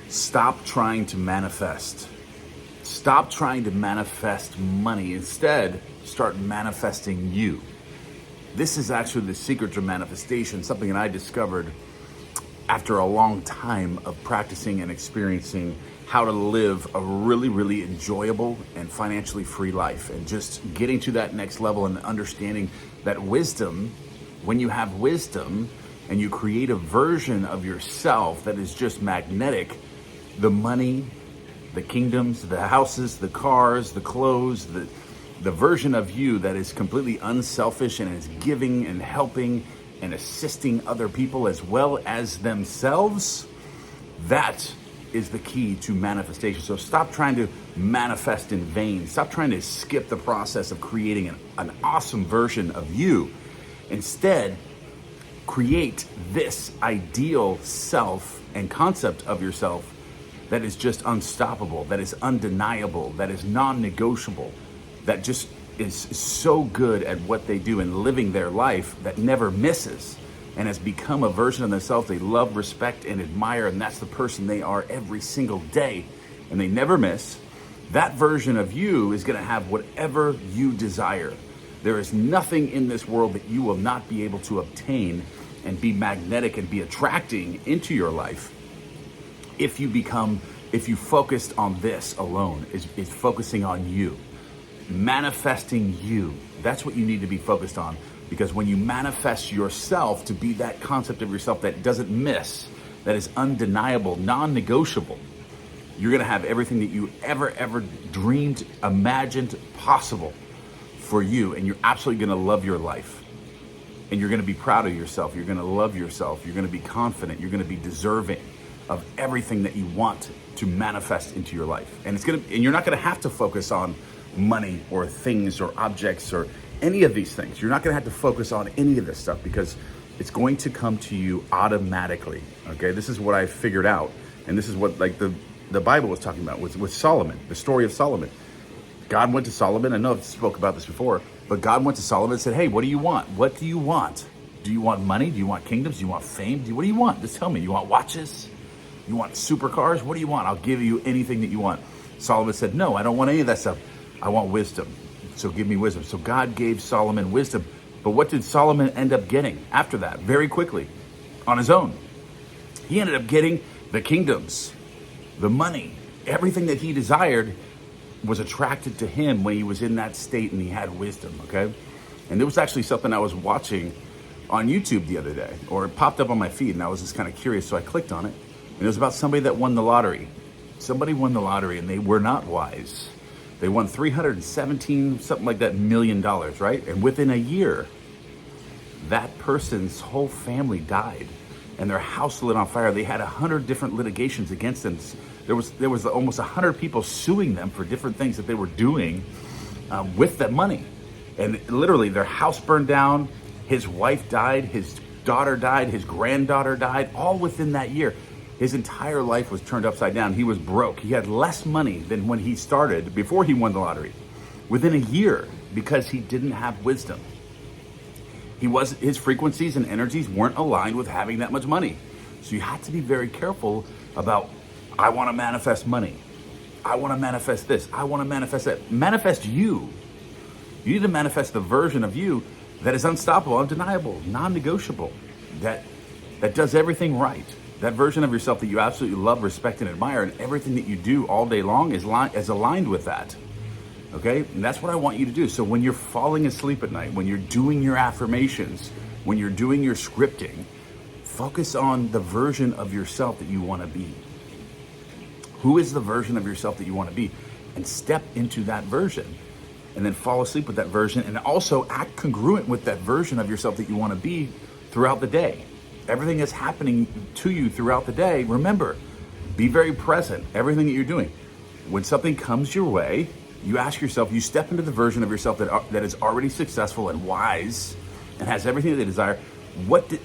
Stop trying to manifest. Stop trying to manifest money. Instead, start manifesting you. This is actually the secret to manifestation, something that I discovered after a long time of practicing and experiencing how to live a really, really enjoyable and financially free life, and just getting to that next level and understanding that wisdom, when you have wisdom and you create a version of yourself that is just magnetic, the money, the kingdoms, the houses, the cars, the clothes, the version of you that is completely unselfish and is giving and helping and assisting other people as well as themselves, that is the key to manifestation. So stop trying to manifest in vain. Stop trying to skip the process of creating an awesome version of you. Instead, create this ideal self and concept of yourself that is just unstoppable, that is undeniable, that is non-negotiable, that just is so good at what they do and living their life that never misses and has become a version of themselves they love, respect, and admire, and that's the person they are every single day, and they never miss. That version of you is gonna have whatever you desire. There is nothing in this world that you will not be able to obtain and be magnetic and be attracting into your life if you focused on this alone, is focusing on you. Manifesting you. That's what you need to be focused on, because when you manifest yourself to be that concept of yourself that doesn't miss, that is undeniable, non-negotiable, you're gonna have everything that you ever dreamed, imagined possible for you, and you're absolutely gonna love your life. And you're gonna be proud of yourself, you're gonna love yourself, you're gonna be confident, you're gonna be deserving of everything that you want to manifest into your life. And you're not gonna have to focus on money or things or objects or any of these things. You're not gonna have to focus on any of this stuff because it's going to come to you automatically, okay? This is what I figured out, and this is what like the Bible was talking about with Solomon, the story of Solomon. God went to Solomon, I know I've spoke about this before, but God went to Solomon and said, hey, what do you want? What do you want? Do you want money? Do you want kingdoms? Do you want fame? What do you want? Just tell me. You want watches? You want supercars? What do you want? I'll give you anything that you want. Solomon said, no, I don't want any of that stuff. I want wisdom. So give me wisdom. So God gave Solomon wisdom. But what did Solomon end up getting after that? Very quickly, on his own. He ended up getting the kingdoms, the money, everything that he desired was attracted to him when he was in that state and he had wisdom, okay? And there was actually something I was watching on YouTube the other day, or it popped up on my feed and I was just kind of curious, so I clicked on it. And it was about somebody that won the lottery. Somebody won the lottery and they were not wise. They won 317, something like that, $1 million, right? And within a year, that person's whole family died and their house lit on fire. They had 100 different litigations against them. There was almost 100 people suing them for different things that they were doing with that money. And literally their house burned down, his wife died, his daughter died, his granddaughter died, all within that year. His entire life was turned upside down. He was broke. He had less money than when he started, before he won the lottery, within a year, because he didn't have wisdom. His frequencies and energies weren't aligned with having that much money. So you have to be very careful about, I want to manifest money. I want to manifest this. I want to manifest that. Manifest you. You need to manifest the version of you that is unstoppable, undeniable, non-negotiable, that does everything right. That version of yourself that you absolutely love, respect, and admire, and everything that you do all day long is aligned with that, okay? And that's what I want you to do. So when you're falling asleep at night, when you're doing your affirmations, when you're doing your scripting, focus on the version of yourself that you want to be. Who is the version of yourself that you want to be? And step into that version. And then fall asleep with that version, and also act congruent with that version of yourself that you want to be throughout the day. Everything that's happening to you throughout the day, remember, be very present, everything that you're doing. When something comes your way, you ask yourself, you step into the version of yourself that is already successful and wise and has everything that they desire.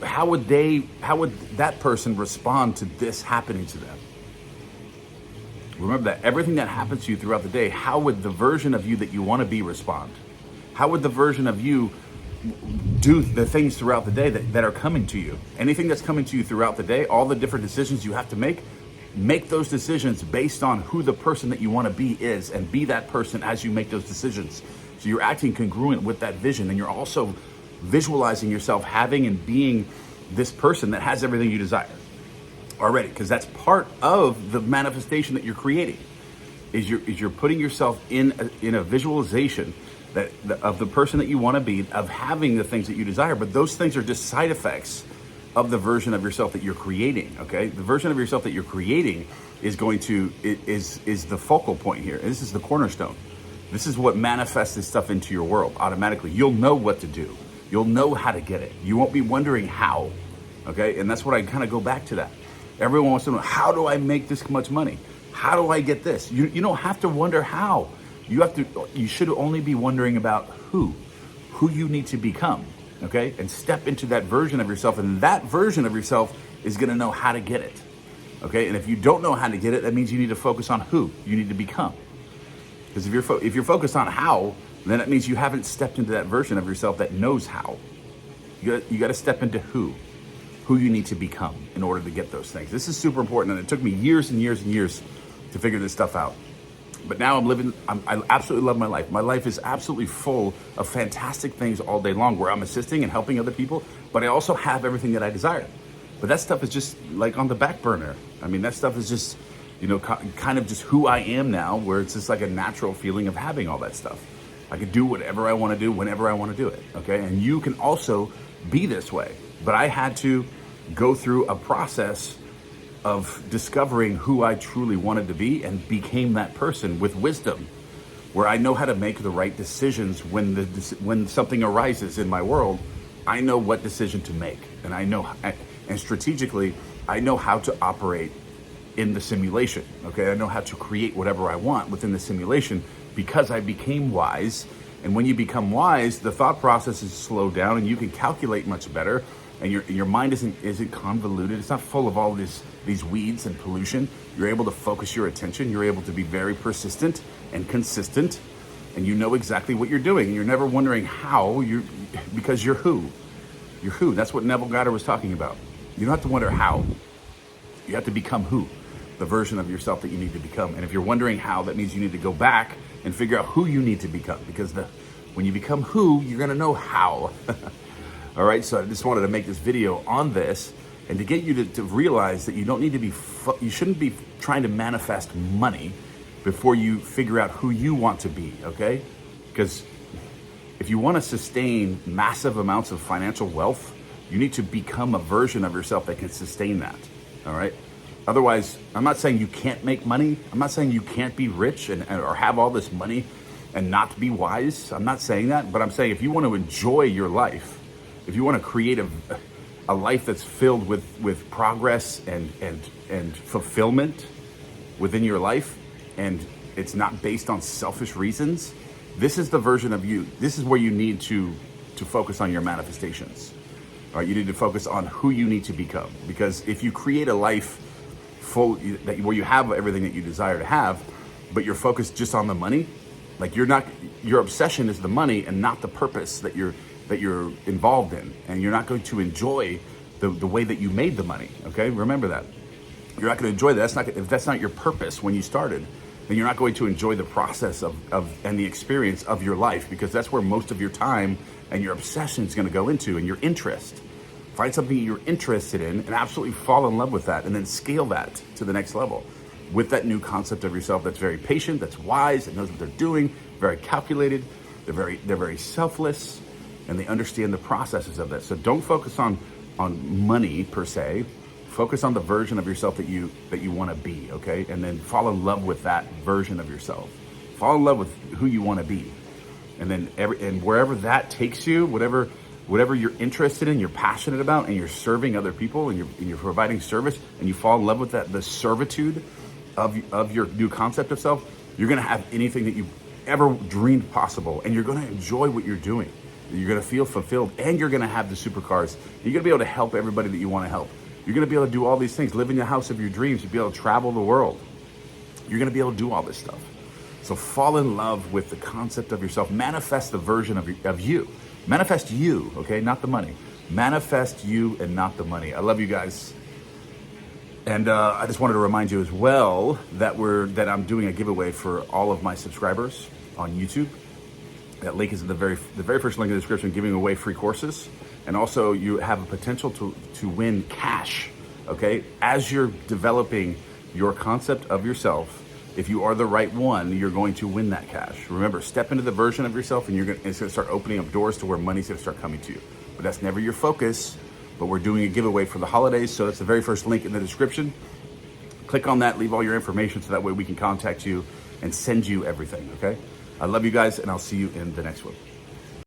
How would that person respond to this happening to them? Remember that everything that happens to you throughout the day, how would the version of you that you want to be respond? How would the version of you do the things throughout the day that are coming to you? Anything that's coming to you throughout the day, all the different decisions you have to make, make those decisions based on who the person that you want to be is, and be that person as you make those decisions. So you're acting congruent with that vision, and you're also visualizing yourself having and being this person that has everything you desire already, because that's part of the manifestation that you're creating. Is you're putting yourself in a visualization of the person that you want to be, of having the things that you desire. But those things are just side effects of the version of yourself that you're creating. Okay, the version of yourself that you're creating is the focal point here. And this is the cornerstone. This is what manifests this stuff into your world automatically. You'll know what to do. You'll know how to get it. You won't be wondering how. Okay, and that's what I kind of go back to that. Everyone wants to know, how do I make this much money? How do I get this? You don't have to wonder how. You should only be wondering about who you need to become, okay? And step into that version of yourself, and that version of yourself is gonna know how to get it, okay? And if you don't know how to get it, that means you need to focus on who you need to become. Because if you're focused on how, then that means you haven't stepped into that version of yourself that knows how. You got to step into who you need to become in order to get those things. This is super important, and it took me years and years and years to figure this stuff out. But now I absolutely love my life. My life is absolutely full of fantastic things all day long, where I'm assisting and helping other people, but I also have everything that I desire. But that stuff is just like on the back burner. I mean, that stuff is just, kind of just who I am now, where it's just like a natural feeling of having all that stuff. I can do whatever I want to do, whenever I want to do it, okay? And you can also be this way. But I had to go through a process of discovering who I truly wanted to be, and became that person with wisdom, where I know how to make the right decisions when something arises in my world. I know what decision to make, and strategically, I know how to operate in the simulation, okay? I know how to create whatever I want within the simulation, because I became wise. And when you become wise, the thought process is slowed down, and you can calculate much better. And your mind isn't convoluted. It's not full of all these weeds and pollution. You're able to focus your attention. You're able to be very persistent and consistent, and you know exactly what you're doing. And you're never wondering how, because you're who. You're who. That's what Neville Goddard was talking about. You don't have to wonder how. You have to become who, the version of yourself that you need to become. And if you're wondering how, that means you need to go back and figure out who you need to become, because when you become who, you're gonna know how. All right, so I just wanted to make this video on this, and to get you to realize that you don't need to you shouldn't be trying to manifest money before you figure out who you want to be, okay? Because if you want to sustain massive amounts of financial wealth, you need to become a version of yourself that can sustain that, all right? Otherwise, I'm not saying you can't make money. I'm not saying you can't be rich or have all this money and not be wise. I'm not saying that, but I'm saying if you want to enjoy your life, if you want to create a life that's filled with progress and fulfillment within your life, and it's not based on selfish reasons, this is the version of you. This is where you need to focus on your manifestations. All right, you need to focus on who you need to become, because if you create a life where you have everything that you desire to have, but you're focused just on the money, like your obsession is the money and not the purpose that you're involved in, and you're not going to enjoy the way that you made the money. Okay, remember that. You're not going to enjoy that. If that's not your purpose when you started, then you're not going to enjoy the process and the experience of your life, because that's where most of your time and your obsession is going to go into, and your interest. Find something you're interested in and absolutely fall in love with that, and then scale that to the next level with that new concept of yourself that's very patient, that's wise, that knows what they're doing, very calculated. They're very selfless, and they understand the processes of that. So don't focus on money per se. Focus on the version of yourself that you want to be, okay? And then fall in love with that version of yourself. Fall in love with who you want to be. And then wherever that takes you, whatever you're interested in, you're passionate about, and you're serving other people, and you're providing service, and you fall in love with that, the servitude of your new concept of self, you're going to have anything that you ever dreamed possible, and you're going to enjoy what you're doing. You're going to feel fulfilled, and you're going to have the supercars. You're going to be able to help everybody that you want to help. You're going to be able to do all these things, live in the house of your dreams. You'll be able to travel the world. You're going to be able to do all this stuff. So fall in love with the concept of yourself. Manifest the version of you. Manifest you, okay? Not the money. Manifest you and not the money. I love you guys. And I just wanted to remind you as well that I'm doing a giveaway for all of my subscribers on YouTube. That link is in the very first link in the description, giving away free courses. And also you have a potential to win cash, okay? As you're developing your concept of yourself, if you are the right one, you're going to win that cash. Remember, step into the version of yourself and it's gonna start opening up doors to where money's gonna start coming to you. But that's never your focus. But we're doing a giveaway for the holidays, so that's the very first link in the description. Click on that, leave all your information so that way we can contact you and send you everything, okay? I love you guys, and I'll see you in the next one.